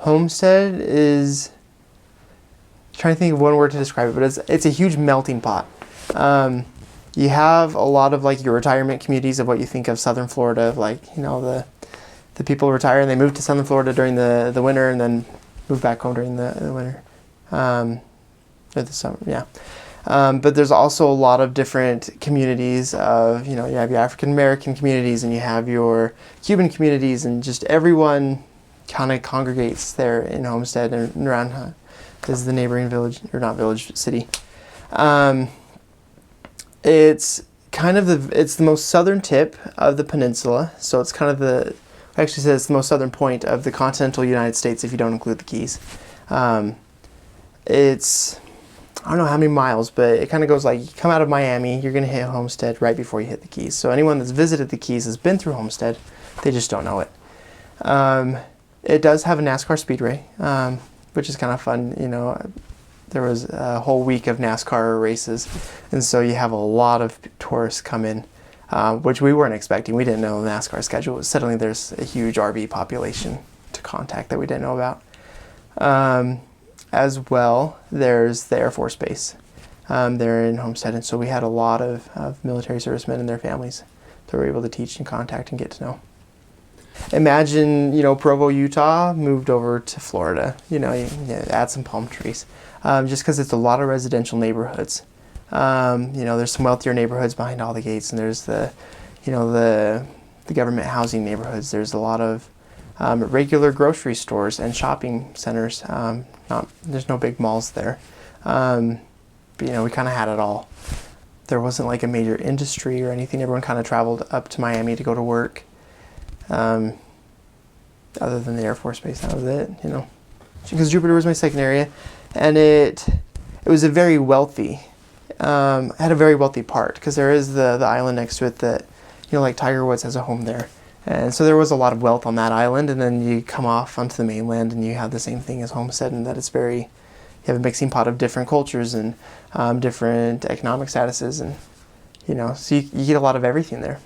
Homestead is, trying to think of one word to describe it, but it's a huge melting pot. You have a lot of like your retirement communities of what you think of Southern Florida, of like, you know, the people retire and they move to Southern Florida during the winter and then move back home during the winter, or the summer, yeah. But there's also a lot of different communities of, you know, you have your African American communities and you have your Cuban communities, and just everyone kind of congregates there in Homestead and around is the neighboring village, or not village, city. It's kind of it's the most southern tip of the peninsula, so it's kind of actually says it's the most southern point of the continental United States if you don't include the Keys. It's, I don't know how many miles, but it kind of goes like, you come out of Miami, you're going to hit Homestead right before you hit the Keys. So anyone that's visited the Keys has been through Homestead, they just don't know it. It does have a NASCAR speedway, which is kind of fun. You know, there was a whole week of NASCAR races, and so you have a lot of tourists come in, which we weren't expecting. We didn't know the NASCAR schedule. Suddenly there's a huge RV population to contact that we didn't know about. As well, there's the Air Force Base there in Homestead, and so we had a lot of military servicemen and their families that we were able to teach and contact and get to know. Imagine, you know, Provo, Utah moved over to Florida. You know, you add some palm trees, just because it's a lot of residential neighborhoods. You know, there's some wealthier neighborhoods behind all the gates, and there's the government housing neighborhoods. There's a lot of regular grocery stores and shopping centers. There's no big malls there, but you know, we kind of had it all. There wasn't like a major industry or anything. Everyone kind of traveled up to Miami to go to work. Other than the Air Force Base, that was it. You know, because Jupiter was my second area, and it was a very wealthy. Had a very wealthy part, because there is the island next to it that, you know, like Tiger Woods has a home there. And so there was a lot of wealth on that island, and then you come off onto the mainland and you have the same thing as Homestead, and that it's you have a mixing pot of different cultures and different economic statuses, and, you know, so you get a lot of everything there.